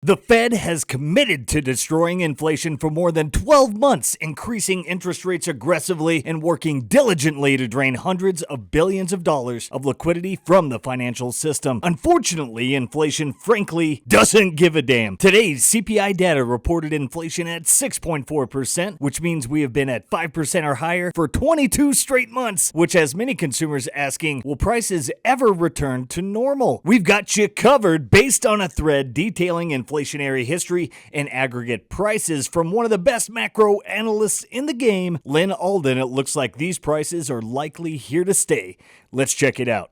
The Fed has committed to destroying inflation for more than 12 months, increasing interest rates aggressively and working diligently to drain hundreds of billions of dollars of liquidity from the financial system. Unfortunately, inflation frankly doesn't give a damn. Today's CPI data reported inflation at 6.4%, which means we have been at 5% or higher for 22 straight months, which has many consumers asking, will prices ever return to normal? We've got you covered based on a thread detailing inflationary history and aggregate prices from one of the best macro analysts in the game, Lyn Alden. It looks like these prices are likely here to stay. Let's check it out.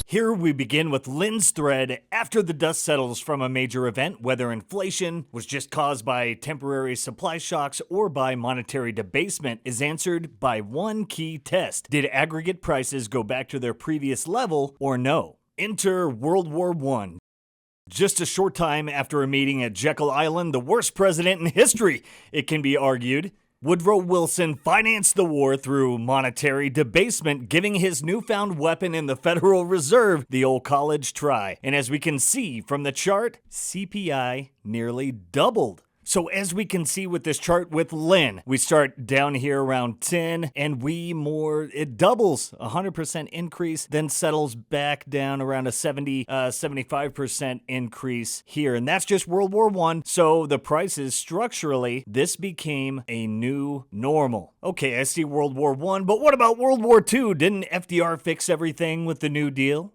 Here we begin with Lyn's thread after the dust settles from a major event, whether inflation was just caused by temporary supply shocks or by monetary debasement, is answered by one key test. Did aggregate prices go back to their previous level or no? Enter World War I. Just a short time after a meeting at Jekyll Island, the worst president in history, it can be argued, Woodrow Wilson financed the war through monetary debasement, giving his newfound weapon in the Federal Reserve the old college try. And as we can see from the chart, CPI nearly doubled. So as we can see with this chart with Lyn, we start down here around 10 and it doubles, 100% increase, then settles back down around a 75% increase here. And that's just World War I. So the prices structurally, this became a new normal. Okay, I see World War I, but what about World War II? Didn't FDR fix everything with the New Deal?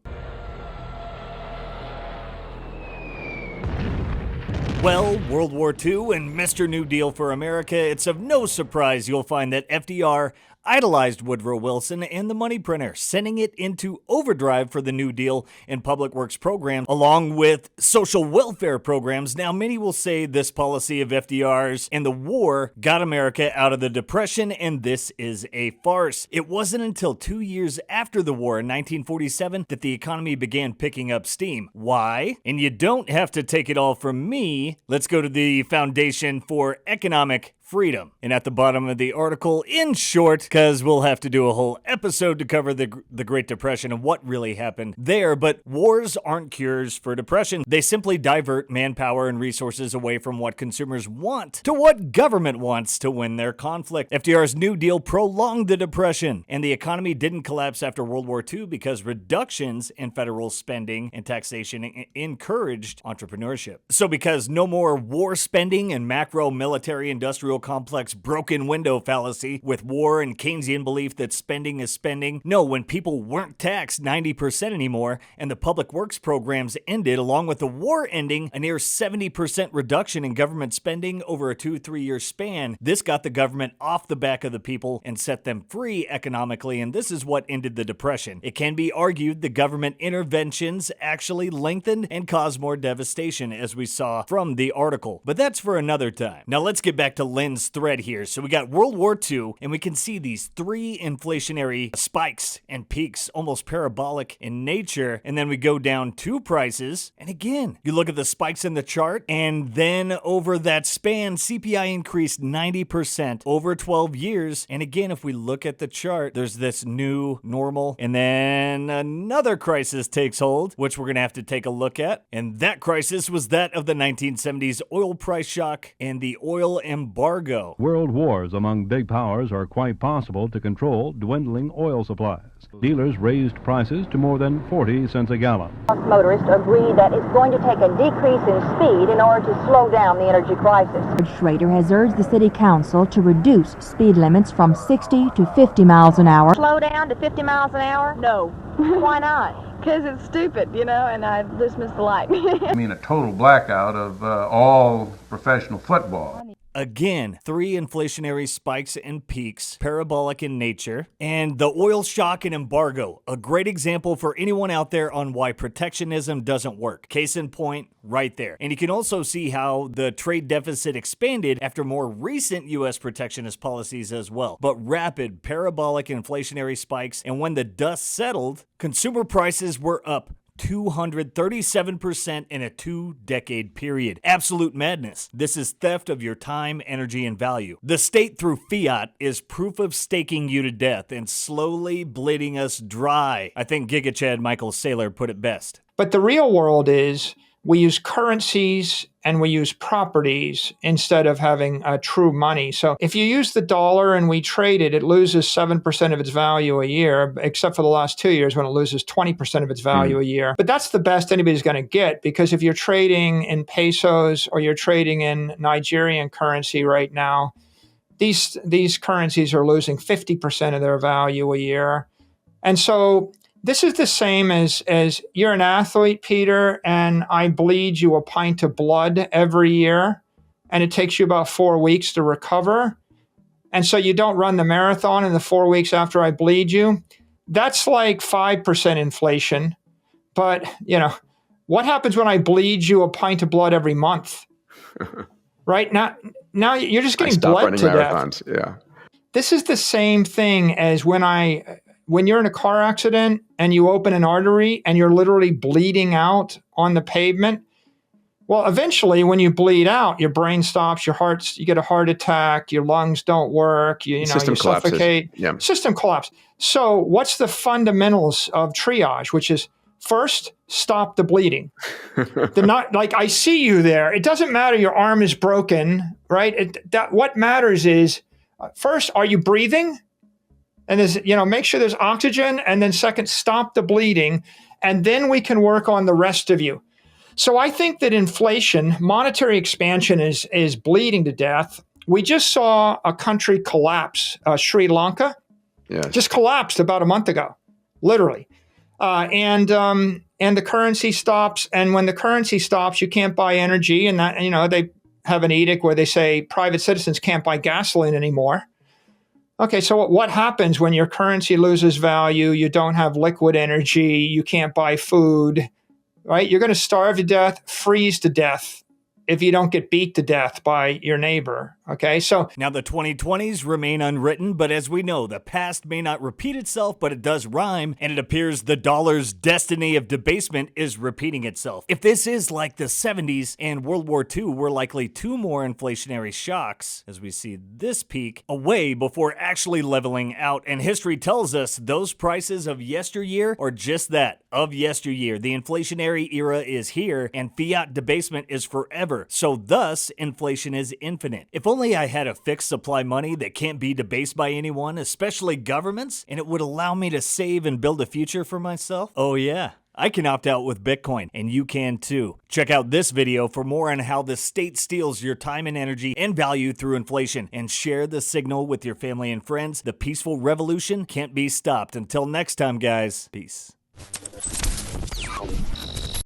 Well, World War II and Mr. New Deal for America, it's of no surprise you'll find that FDR idolized Woodrow Wilson and the money printer, sending it into overdrive for the New Deal and public works programs, along with social welfare programs. Now, many will say this policy of FDR's and the war got America out of the Depression, and this is a farce. It wasn't until 2 years after the war in 1947 that the economy began picking up steam. Why? And you don't have to take it all from me. Let's go to the Foundation for Economic Freedom. And at the bottom of the article, in short, because we'll have to do a whole episode to cover the Great Depression and what really happened there, but wars aren't cures for depression. They simply divert manpower and resources away from what consumers want to what government wants to win their conflict. FDR's New Deal prolonged the Depression, and the economy didn't collapse after World War II because reductions in federal spending and taxation encouraged entrepreneurship. So because no more war spending and macro military industrial complex broken window fallacy with war and Keynesian belief that spending is spending. No, when people weren't taxed 90% anymore and the public works programs ended, along with the war ending, a near 70% reduction in government spending over a 2-3 year span, this got the government off the back of the people and set them free economically, and this is what ended the Depression. It can be argued the government interventions actually lengthened and caused more devastation, as we saw from the article. But that's for another time. Now let's get back to Lyn's thread here. So we got World War II, and we can see these three inflationary spikes and peaks, almost parabolic in nature. And then we go down two prices. And again, you look at the spikes in the chart, and then over that span, CPI increased 90% over 12 years. And again, if we look at the chart, there's this new normal, and then another crisis takes hold, which we're going to have to take a look at. And that crisis was that of the 1970s oil price shock and the oil embargo. World wars among big powers are quite possible to control dwindling oil supplies. Dealers raised prices to more than 40 cents a gallon. Motorists agree that it's going to take a decrease in speed in order to slow down the energy crisis. Schrader has urged the city council to reduce speed limits from 60 to 50 miles an hour. Slow down to 50 miles an hour? No. Why not? Because it's stupid, and I just missed the light. I mean, a total blackout of all professional football. Again, three inflationary spikes and peaks, parabolic in nature, and the oil shock and embargo, a great example for anyone out there on why protectionism doesn't work. Case in point, right there. And you can also see how the trade deficit expanded after more recent U.S. protectionist policies as well. But rapid, parabolic inflationary spikes, and when the dust settled, consumer prices were up 237% in a 2-decade period. Absolute madness. This is theft of your time, energy, and value. The state through fiat is proof of staking you to death and slowly bleeding us dry. I think Giga Chad Michael Saylor put it best. But the real world is we use currencies and we use properties instead of having true money. So if you use the dollar and we trade it, it loses 7% of its value a year, except for the last 2 years when it loses 20% of its value a year. But that's the best anybody's going to get, because if you're trading in pesos or you're trading in Nigerian currency right now, these currencies are losing 50% of their value a year. And so this is the same as you're an athlete, Peter, and I bleed you a pint of blood every year, and it takes you about 4 weeks to recover. And so you don't run the marathon in the 4 weeks after I bleed you. That's like 5% inflation. But, what happens when I bleed you a pint of blood every month? Right? Now you're just getting bled to death. Yeah. This is the same thing as when you're in a car accident and you open an artery and you're literally bleeding out on the pavement. Well, eventually when you bleed out, your brain stops, you get a heart attack, your lungs don't work, you suffocate. Yeah. System collapse. So what's the fundamentals of triage, which is first, stop the bleeding. I see you there. It doesn't matter your arm is broken, right? What matters is, first, are you breathing? And make sure there's oxygen. And then second, stop the bleeding. And then we can work on the rest of you. So I think that inflation, monetary expansion is bleeding to death. We just saw a country collapse, Sri Lanka. Yes. Just collapsed about a month ago, literally. And the currency stops. And when the currency stops, you can't buy energy. And that, they have an edict where they say private citizens can't buy gasoline anymore. Okay, so what happens when your currency loses value? You don't have liquid energy. You can't buy food, right? You're going to starve to death, freeze to death if you don't get beat to death by your neighbor. Okay, so now the 2020s remain unwritten, but as we know, the past may not repeat itself, but it does rhyme, and it appears the dollar's destiny of debasement is repeating itself. If this is like the 70s and World War II, we're likely 2 more inflationary shocks as we see this peak away before actually leveling out, and history tells us those prices of yesteryear are just that, of yesteryear. The inflationary era is here, and fiat debasement is forever, so thus inflation is infinite. If only I had a fixed supply money that can't be debased by anyone, especially governments, and it would allow me to save and build a future for myself. Oh yeah, I can opt out with Bitcoin, and you can too. Check out this video for more on how the state steals your time and energy and value through inflation, and share the signal with your family and friends. The peaceful revolution can't be stopped. Until next time, guys, peace.